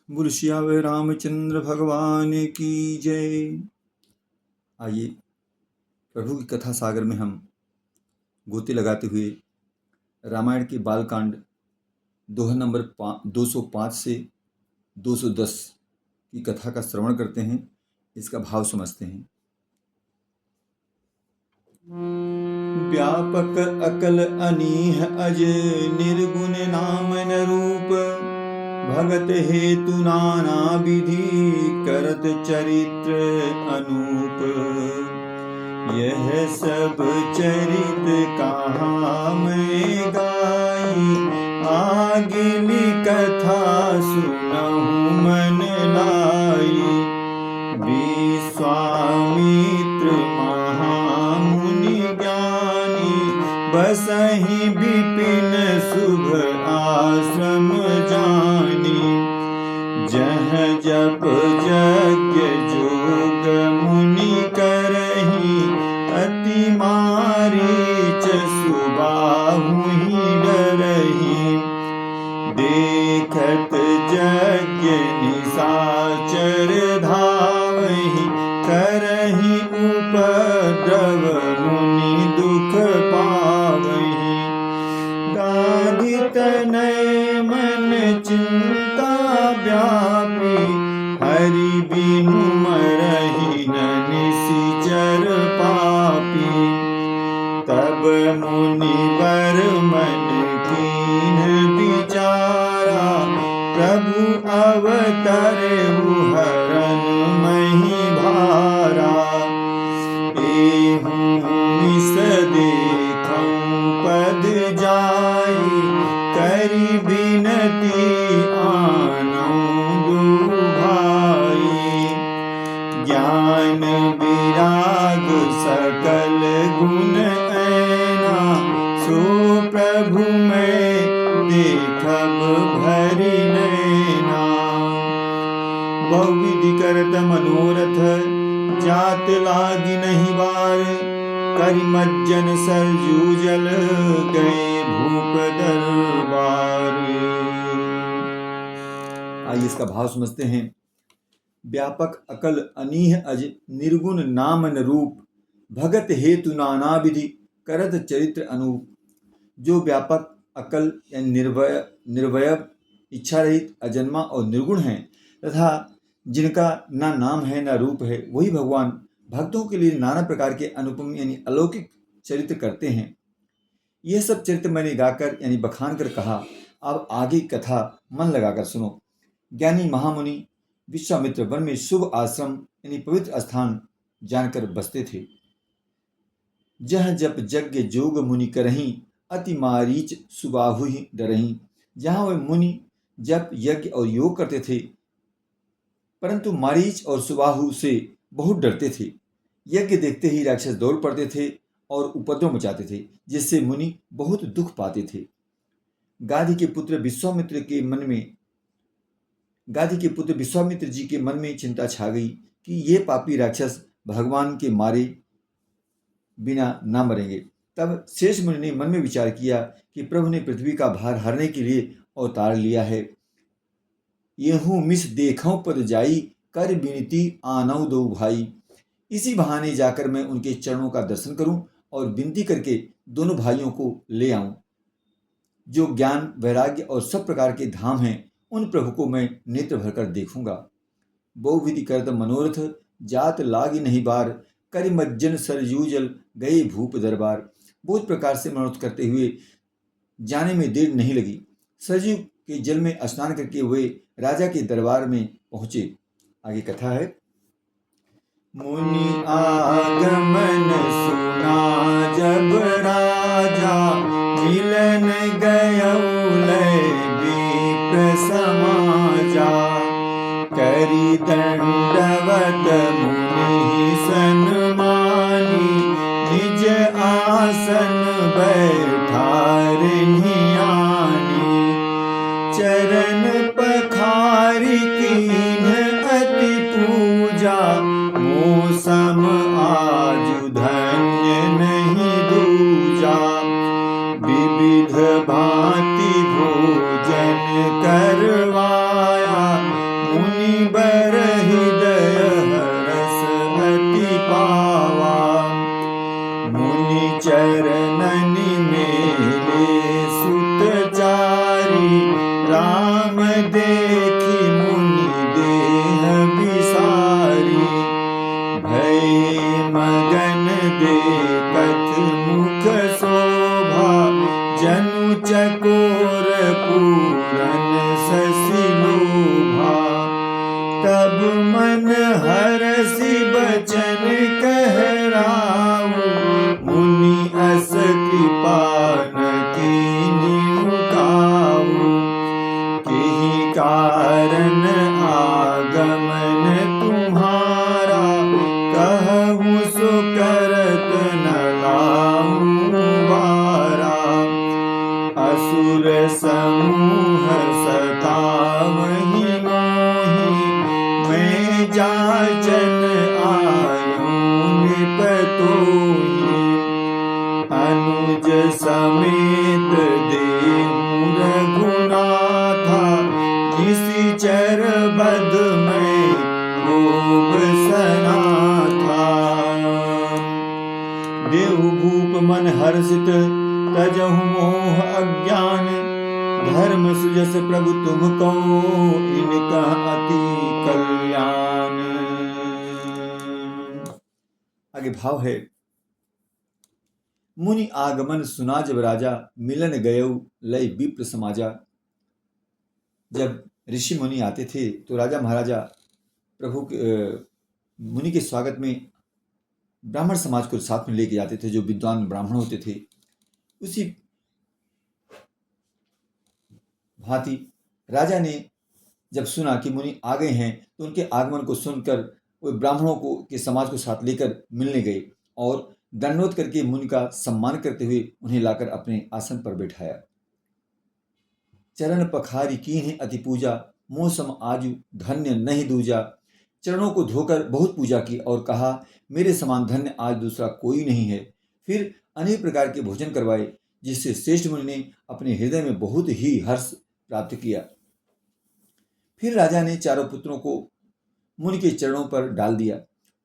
बोल सियावर रामचंद्र भगवान की जय। आइए प्रभु की कथा सागर में हम गोते लगाते हुए रामायण के बालकांड दोहा नंबर 205 से 210 की कथा का श्रवण करते हैं, इसका भाव समझते हैं। व्यापक अकल अनीह अज निर्गुण नाम न रूप, भगत हेतु नाना विधि करत चरित्र अनूप। यह सब चरित कहाँ मैं गाई, आगे कथा सुनहु मन लाई। विश्वामित्र महामुनि ज्ञानी, बसहि विपिन शुभ आश्रम जानी। जह जप यज्ञ जोग मुनि करही, अति मारीच सुबाहु ही डरही। देखत यज्ञ निशाचर धावहि, करहि उपद्रव मुनि दुख पावहि। गाधि तनय मन चिंता व्यापी, हरि बिनु मरहि न निशिचर पापी। तब मुनिवर मन कीन्ह विचारा, प्रभु अवतरहु हरन मही भारा। एहू मिस देखऊं पद जाई, करि बिनती आनऊं दु भाई। ज्ञान विराग सकल गुण ऐना, सो प्रभु मैं देखब भरि नैना। बहुविधि करत मनोरथ, जात लागी नहीं बार। करि मज्जन सरजू जल, गए भूप दरबार। आइए इसका भाव समझते हैं। व्यापक अकल अनीह अज निर्गुण नाम न रूप, भगत हेतु नाना विधि करत चरित्र अनूप। जो व्यापक अकल यानी निर्वय इच्छा रहित अजन्मा और निर्गुण है, तथा जिनका ना नाम है ना रूप है, वही भगवान भक्तों के लिए नाना प्रकार के अनुपम यानी अलौकिक चरित्र करते हैं। यह सब चरित्र मैंने गाकर यानी बखान कर कहा, अब आगे कथा मन लगाकर सुनो। ज्ञानी महामुनि विश्वामित्र वन में शुभ आश्रम यानी पवित्र स्थान जानकर बसते थे। जह जप यज्ञ जोग मुनि करहीं, अति मारीच सुबाहु ही डरहीं। जहाँ वे मुनि जप यज्ञ और योग करते थे, परंतु मारीच और सुबाहु से बहुत डरते थे। यज्ञ देखते ही राक्षस दौड़ पड़ते थे और उपद्रव मचाते थे, जिससे मुनि बहुत दुख पाते थे। गाधी के पुत्र विश्वामित्र जी के मन में चिंता छा गई कि ये पापी राक्षस भगवान के मारे बिना ना मरेंगे। तब शेष मुनि ने मन में विचार किया कि प्रभु ने पृथ्वी का भार हरने के लिए अवतार लिया है। येहू मिस देखऊं पद जाई, कर विनती आनऊ दो भाई। इसी बहाने जाकर मैं उनके चरणों का दर्शन करूं और विनती करके दोनों भाइयों को ले आऊं। जो ज्ञान वैराग्य और सब प्रकार के धाम हैं, उन प्रभु को मैं नेत्र भरकर देखूंगा। बहुविधि करत मनोरथ, जात लागी नहीं बार। करि मज्जन सरयू जल, गए भूप दरबार। बहुत प्रकार से मनोरथ करते हुए जाने में देर नहीं लगी। सरयू के जल में स्नान करके वे राजा के दरबार में पहुंचे। आगे कथा है। मुनि आगमन सुना जब राजा, मिलन गयऊ लय विप्र समाजा। करि दंडवत मुनि सन्मानी, निज आसन बैठारहिं आनी। चरण पखारि कीन्ह अति पूजा, मौसम आजु धन्य नहीं दूजा। विविध भांति भोजन करवाया, मन हरसि बचन कहराऊ, मुनि अस कृपा न कीन्ही काऊ। केहि कारण आगमन तुम्हारा, कहूँ सो करत न लाऊं बारा। असुर समूह सतावहि मोहि, मैं जाचन आयूं नृप तोहि। अनुज समेत देहूँ रघुनाथा, निशिचर बध मैं खूब सनाथा। देहु भूप मन हर्षित, तजहु मोह अज्ञान। धर्म सुजस प्रभु तुम कहो, इनका अति कल्याण। आगे भाव है। मुनि आगमन सुना जब राजा, मिलन गयऊ लय विप्र समाजा। जब ऋषि मुनि आते थे तो राजा महाराजा प्रभु मुनि के स्वागत में ब्राह्मण समाज को साथ में लेके जाते थे, जो विद्वान ब्राह्मण होते थे। उसी भांति राजा ने जब सुना कि मुनि आ गए हैं तो उनके आगमन को सुनकर वो ब्राह्मणों को के समाज को साथ लेकर मिलने गए और दंडवत करके मुनि का सम्मान करते हुए उन्हें लाकर अपने आसन पर बैठाया। चरण पखारी कीन्हि अति पूजा, मोह सम आजु धन्य नहीं दूजा। चरणों को धोकर बहुत पूजा की और कहा, मेरे समान धन्य आज दूसरा कोई नहीं है। फिर अनेक प्रकार के भोजन करवाए, जिससे श्रेष्ठ मुनि ने अपने हृदय में बहुत ही हर्ष प्राप्त किया। फिर राजा ने चारों पुत्रों को मुनि के चरणों पर डाल दिया,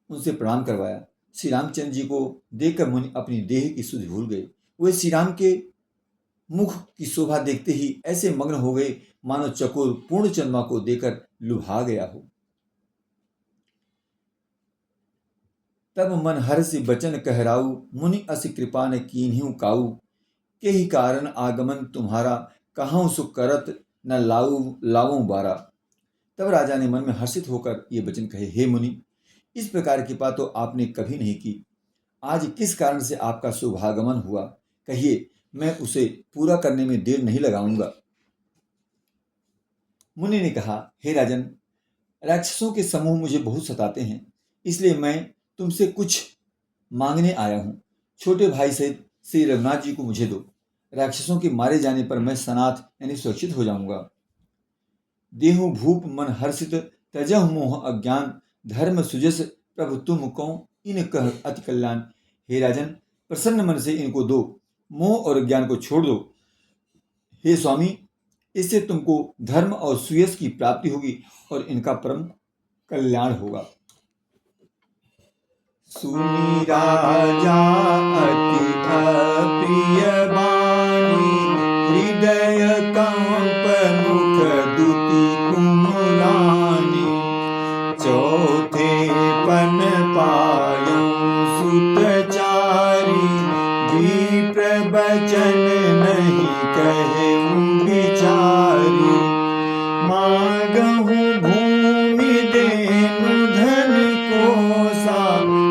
उनसे प्रणाम करवाया। श्री रामचंद्र जी को देखकर मुनि अपनी देह की सुध भूल गए। वे श्री राम के मुख की शोभा देखते ही ऐसे मग्न हो गए मानो चकोर पूर्ण चंद्रमा को देखकर लुभा गया हो। तब मन हर्षि बचन कहराऊ, मुनि अस कृपा न कीन्ह्यू काऊ। केहि कारण आगमन तुम्हारा, कहूँ सो करत न लाऊं बारा। तब राजा ने मन में हर्षित होकर ये वचन कहे, हे मुनि, इस प्रकार की कृपा तो आपने कभी नहीं की। आज किस कारण से आपका शुभागमन हुआ, कहिए, मैं उसे पूरा करने में देर नहीं लगाऊंगा। मुनि ने कहा, हे राजन, राक्षसों के समूह मुझे बहुत सताते हैं, इसलिए मैं तुमसे कुछ मांगने आया हूं। छोटे भाई सहित श्री रघुनाथ जी को मुझे दो। राक्षसों के मारे जाने पर मैं सनाथ यानी सुरक्षित हो जाऊंगा। देहु भूप मन हर्षित, तजह मोह अज्ञान। धर्म सुजस प्रभु तुम कौन, इन कह अति कल्याण। हे राजन, प्रसन्न मन से इनको दो, मोह और ज्ञान को छोड़ दो। हे स्वामी, इससे तुमको धर्म और सुयश की प्राप्ति होगी और इनका परम कल्याण होगा। सुनी राजा अति अप्रिय बानी, हृदय कंप मुख दुति कुमलानी। चौथे पन पायौ सुतचारी, विप्र बचन नहीं कहूँ विचारी। मांगहूँ भूमि देनु धन कोसा,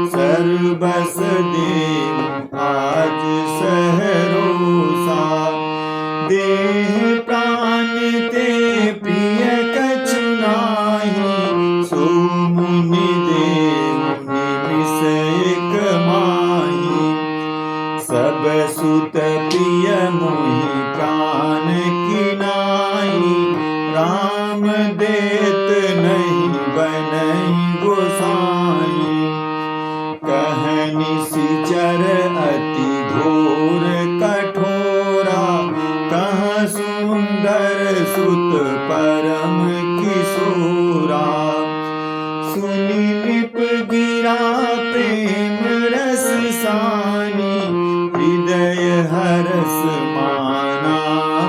सर्वस देव आज सहरोसा। देह प्राण ते प्रिय कछु नाही, सो मुनि देव निमिष एक माही। सब सुत प्रिय मोहि प्राण किनाई, राम देत नहीं बनई गोसाई। कहनी सिचर अति घोर कठोरा, कह सुंदर सुत परम किशोरा। सुनि नृप गिरा प्रेम रस सानी, हृदय हरस माना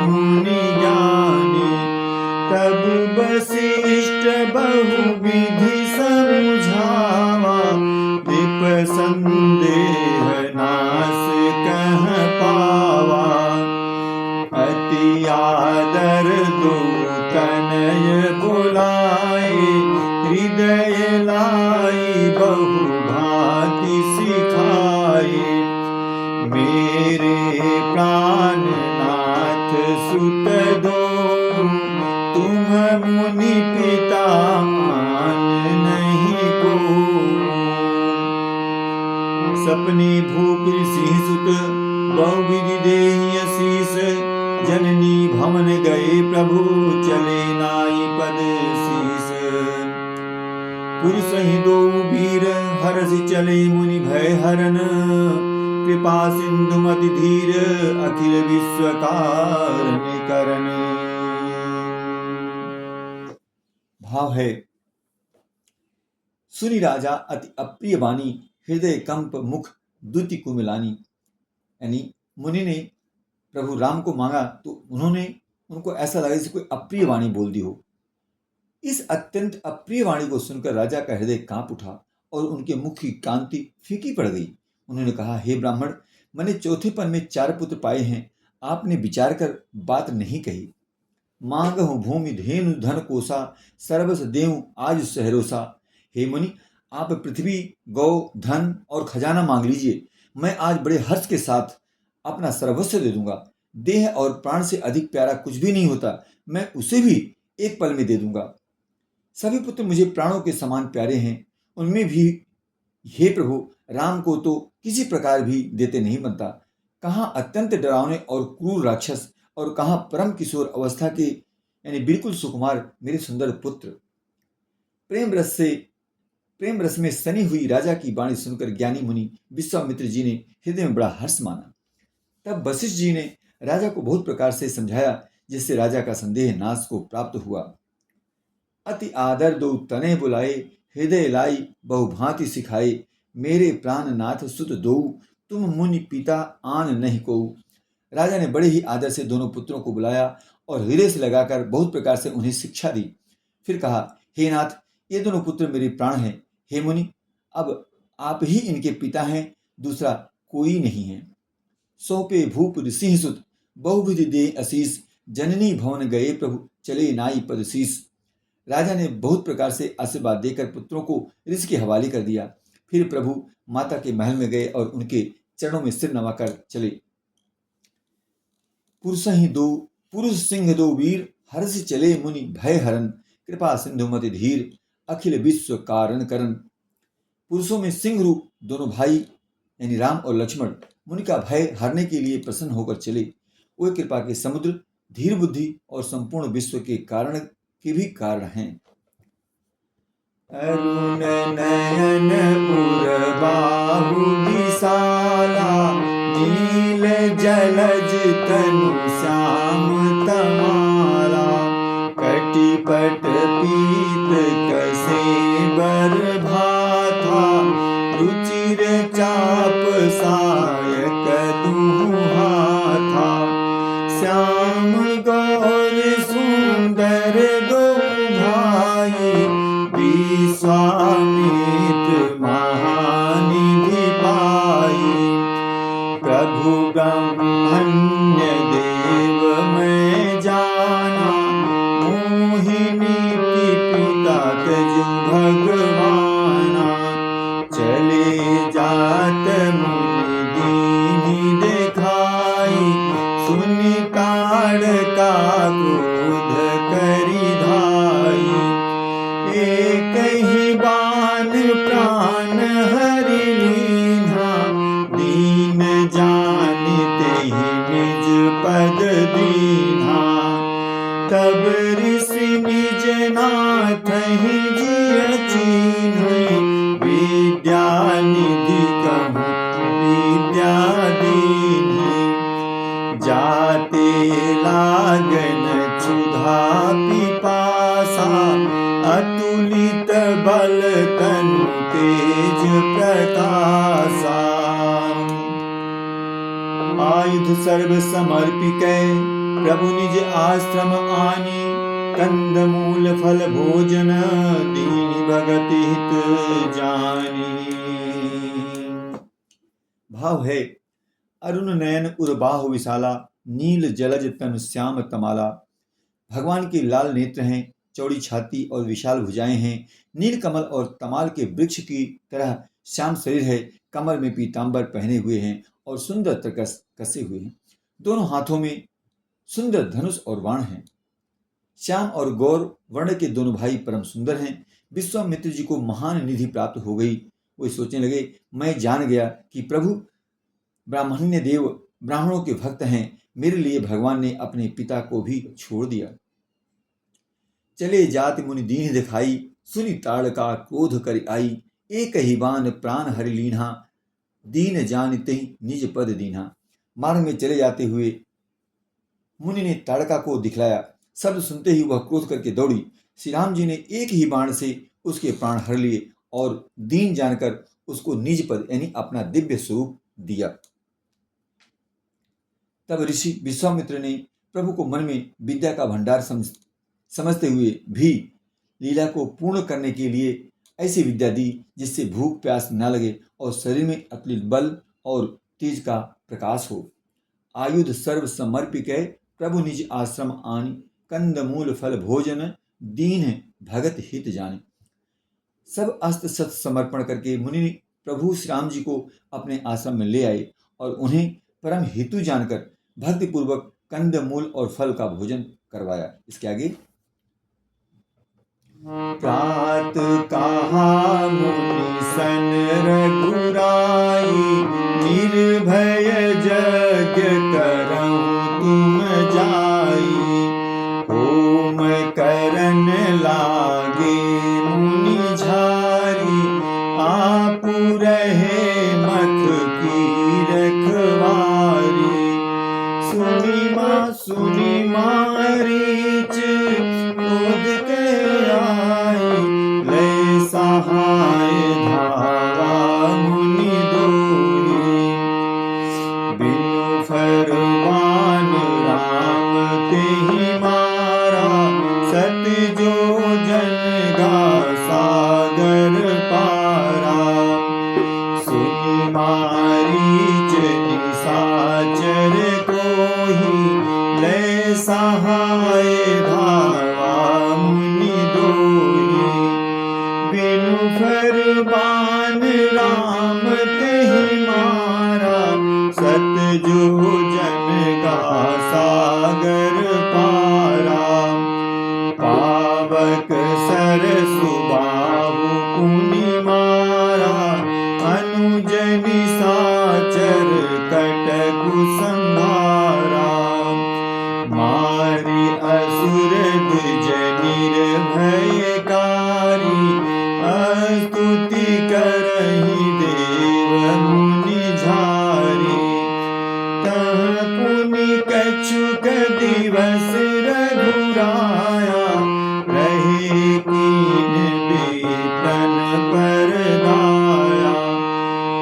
मुनि ज्ञानी। तब वशिष्ठ बहुविधि समझावा, विप संदेह नाश कह पावा। अति आदर दो तनय बुलाए, हृदय मुनि पिता मान नहीं को। सपने भूप सिंह सुत बहुविधि देहि असीस, जननी भवन गए प्रभु चले नाई पद शीस। पुरुष ही दो वीर हर्ष चले मुनि भय हरन, कृपा सिंधु मति धीर अखिल विश्व कारण करन। भाव है, सुनी राजा अति अप्रिय वाणी, हृदय कंप मुख द्युति कुमिलानी। यानी मुनि ने प्रभु राम को मांगा तो उनको ऐसा लगा जैसे कोई अप्रिय वाणी बोल दी हो। इस अत्यंत अप्रिय वाणी को सुनकर राजा का हृदय कांप उठा और उनके मुख की कांति फीकी पड़ गई। उन्होंने कहा, हे ब्राह्मण, मैंने चौथेपन में 4 पुत्र पाए हैं, आपने विचार कर बात नहीं कही। मांगहु भूमि धेनु धन कोसा, सर्वस देऊं आज सहरोसा। हे मुनि, आप पृथ्वी गौ धन और खजाना मांग लीजिए, मैं आज बड़े हर्ष के साथ अपना सर्वस्व दे दूंगा। देह और प्राण से अधिक प्यारा कुछ भी नहीं होता, मैं उसे भी एक पल में दे दूंगा। सभी पुत्र मुझे प्राणों के समान प्यारे हैं, उनमें भी हे प्रभु राम को तो किसी प्रकार भी देते नहीं बनता। कहाँ अत्यंत डरावने और क्रूर राक्षस और कहाँ परम किशोर अवस्था के यानी बिल्कुल सुकुमार मेरे सुंदर पुत्र। प्रेम रस में सनी हुई राजा की वाणी सुनकर ज्ञानी मुनि विश्वामित्र जी ने हृदय में बड़ा हर्ष माना। तब वशिष्ठ जी ने राजा को बहुत प्रकार से समझाया, जिससे राजा का संदेह नाश को प्राप्त हुआ। अति आदर दो तने बुलाए, हृदय लाई बहुभांति सिखाए। मेरे प्राण नाथ सुत दो, तुम मुनि पिता आन नहीं को। राजा ने बड़े ही आदर से दोनों पुत्रों को बुलाया और हृदय से लगाकर बहुत प्रकार से उन्हें शिक्षा दी। फिर कहा, हे नाथ, ये दोनों पुत्र मेरे प्राण हैं। हे मुनि, अब आप ही इनके पिता हैं, दूसरा कोई नहीं है। सौंपे भूप सिंह सुत बहुविधि दे असीस, जननी भवन गए प्रभु चले नाई पद शीस। राजा ने बहुत प्रकार से आशीर्वाद देकर पुत्रों को ऋषि के हवाले कर दिया। फिर प्रभु माता के महल में गए और उनके चरणों में सिर नवाकर चले। पुरुष सिंह दो वीर, हर्ष चले मुनि भय हरन, कृपा सिंधु मति धीर अखिल विश्व कारण करन। पुरुषों में सिंह रूप दोनों भाई यानी राम और लक्ष्मण मुनि का भय हरने के लिए प्रसन्न होकर चले। वे कृपा के समुद्र, धीर बुद्धि और संपूर्ण विश्व के कारण के भी कारण हैं। अरुण नयन पुरबाहु विशाला, नील जलज तनु श्याम तमाला। कटिपट पीत कसे बर भाथा, रुचिर चाप सायक दुहु हाथा। श्याम गौर सुंदर दो भाई, विश्वामित्र महानिधि पाई। प्रभु ब्रह्मण्य देव मैं जाना, मोहिनी की पिता तजु भगवाना। चले जात मुनि दीनि देखाई, सुनि काढ़ का क्रोध करि धाई। एक ही बाण प्राण हरि लीन्हा, दीन जानते ही निज पद दीन्हा। तब ऋषि निज नाथ ही जिय चीन्हे, विद्या निधि कहूँ विद्या दीन्हे। जाते लागन क्षुधा पिपासा, अतुलित बल तनु तेज प्रकाशा। आयुध सर्व समर्पिकै प्रभु निज आश्रम आनी, कंद मूल फल भोजन दीनि भगति हित जानी। भाव है, अरुण नयन उर्बाहु विशाला, नील जलज तनु श्याम तमाला। भगवान के लाल नेत्र हैं, चौड़ी छाती और विशाल भुजाएं हैं। नील कमल और तमाल के वृक्ष की तरह श्याम शरीर है। कमर में पीतांबर पहने हुए हैं और सुंदर तरकस कसे हुए हैं। दोनों हाथों में सुंदर धनुष और बाण हैं। श्याम और गौर वर्ण के दोनों भाई परम सुंदर हैं। विश्वामित्र जी को महान निधि प्राप्त हो गई। वे सोचने लगे, मैं जान गया कि प्रभु ब्राह्मण्य देव ब्राह्मणों के भक्त हैं, मेरे लिए भगवान ने अपने पिता को भी छोड़ दिया। चले जाति मुनि दीन दिखाई, सुनि ताड़का क्रोध कर आई। एक ही बान प्राण हरि लीन्हा, दीन जानते निज पद दीन्हा। मार्ग में चले जाते हुए मुनि ने ताड़का को दिखलाया। शब्द सुनते ही वह क्रोध करके दौड़ी। श्री राम जी ने एक ही बाण से उसके प्राण हर लिए और दीन जानकर उसको निज पद यानी अपना दिव्य स्वरूप दिया। तब ऋषि विश्वामित्र ने प्रभु को मन में विद्या का भंडार समझते हुए भी लीला को पूर्ण करने के लिए ऐसी विद्या दी जिससे भूख प्यास न लगे और शरीर में अतुलित बल और तेज का प्रकाश हो। आयुध सर्व समर्पित प्रभु निज आश्रम आनी, कंद मूल फल भोजन दीन भगत हित जाने। सब अस्त्र शस्त्र समर्पण करके मुनि प्रभु श्री राम जी को अपने आश्रम में ले आए और उन्हें परम हेतु जानकर भक्ति पूर्वक कंद मूल और फल का भोजन करवाया। इसके आगे प्रात कहा मुनि सन रघुराई, निर्भय यज्ञ करहु तुम जाई। होम करन लागे मुनि झारी, आपु रहे मख की रखवारी। सुनि मारीच क्रोध के आई, लय सहाय धावा मुनि दोही। बिनु फरमान राम तेहि मारा, सत जो जन गा सागर पारा। सुनि मारीच निशाचर कोहि, लय सहाय धावा मुनि दोही। बिनु फरमान राम तेहि मारा, सत जो जन का सागर पारा। पावक सरसु बाहु पुनि मारा, अनुज निशाचर कटकु संहारा। मारी असुर द्विज निर्भयकारी, स्तुति करहि देव मुनि झारी। तह पुनि कछुक दिवस रघुराया, रहे कीन विपन पर दाया।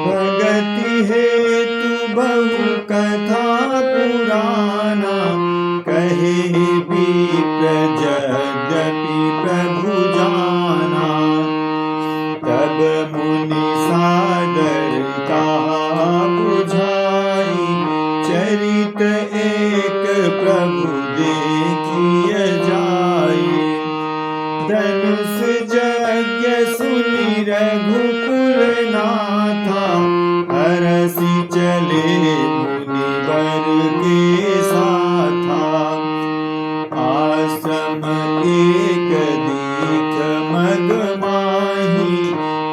भगति हेतु बहु कथा पुराना, कहे विप्र यद्यपि प्रभु जाना। तब मुनि सादर कहा बुझाई, चरित एक प्रभु देखिए जाई। धनुष यज्ञ सुनि रघुकुल नाथा, हरसि चले मुनिवर के साथा। आश्रम एक दीख मग माही,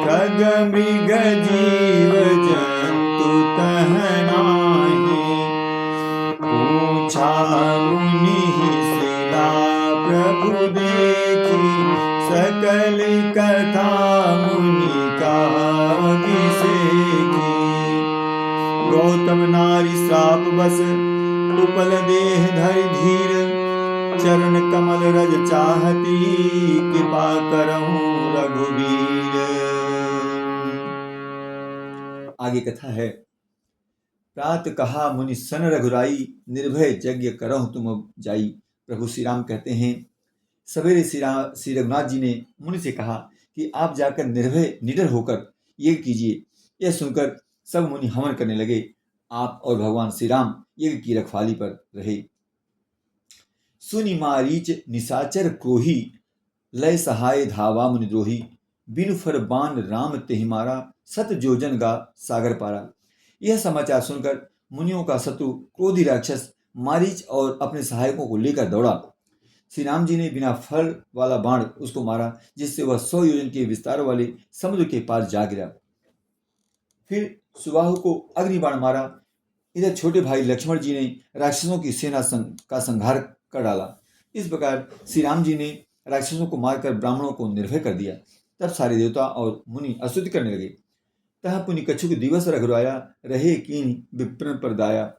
खग मृग जीव जंतु तह नाही। पूछा मुनि शिला प्रभु देखी, सकल कथा मुनि का अभिषेकी। गौतम नारी श्राप बस, उपल देह धरि धीर। चरण कमल रज चाहती, कृपा करहु रघुवीर। आगे कथा है। प्रात कहा मुनि सन रघुराई, निर्भय यज्ञ करहु तुम जाई। प्रभु श्री राम कहते हैं, सवेरे श्री रघुनाथ जी ने मुनि से कहा कि आप जाकर निर्भय निडर होकर यज्ञ कीजिए। यह सुनकर सब मुनि हवन करने लगे। आप और भगवान श्री राम यज्ञ की रखवाली पर रहे। सुनि मारीच निशाचर क्रोही, लय सहाय धावा मुनि द्रोही। बिनु फर बाण राम तेहि मारा, सत जोजन गा सागर पारा। यह समाचार सुनकर मुनियों का शत्रु क्रोधी राक्षस मारीच और अपने सहायकों को लेकर दौड़ा। श्री राम जी ने बिना फल वाला बाण उसको मारा, जिससे वह 100 योजन के विस्तार वाले समुद्र के पार जा गिरा। फिर सुबाहु को अग्नि बाण मारा। इधर छोटे भाई लक्ष्मण जी ने राक्षसों की सेना का संहार कर डाला। इस प्रकार श्री राम जी ने राक्षसों को मारकर ब्राह्मणों को निर्भय कर दिया। तब सारे देवता और मुनि स्तुति करने लगे। तह पुनि कछुक दिवस रघुराया, रहे कीन विप्र पर दाया।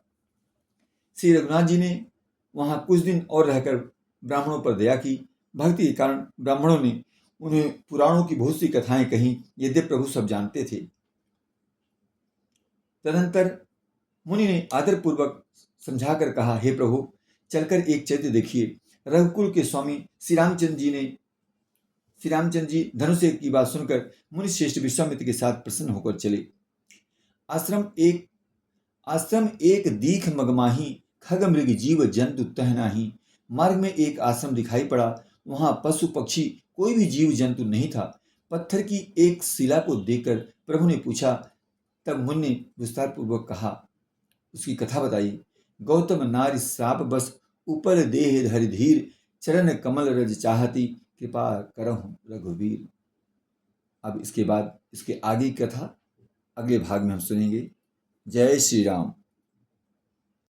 श्री रघुनाथ जी ने वहां कुछ दिन और रहकर ब्राह्मणों पर दया की। भक्ति के कारण ब्राह्मणों ने उन्हें पुराणों की बहुत सी कथाएं कहीं, यद्यपि प्रभु सब जानते थे। तदंतर मुनि ने आदरपूर्वक समझाकर कहा, हे प्रभु, चलकर एक चरित्र देखिए। रघुकुल के स्वामी श्री रामचंद्र जी धनुष की बात सुनकर मुनि श्रेष्ठ विश्वामित्र के साथ प्रसन्न होकर चले। आश्रम एक दीख मगमाही, खग मृग जीव जंतु तह नाही। मार्ग में एक आश्रम दिखाई पड़ा। वहां पशु पक्षी कोई भी जीव जंतु नहीं था। पत्थर की एक शिला को देखकर प्रभु ने पूछा। तब मुनि ने विस्तार पूर्वक कहा, उसकी कथा बताई। गौतम नारी श्राप बस, ऊपर देह धरि धीर। चरण कमल रज चाहती, कृपा करहु रघुवीर। अब इसके बाद इसके आगे की कथा अगले भाग में हम सुनेंगे। जय श्री राम।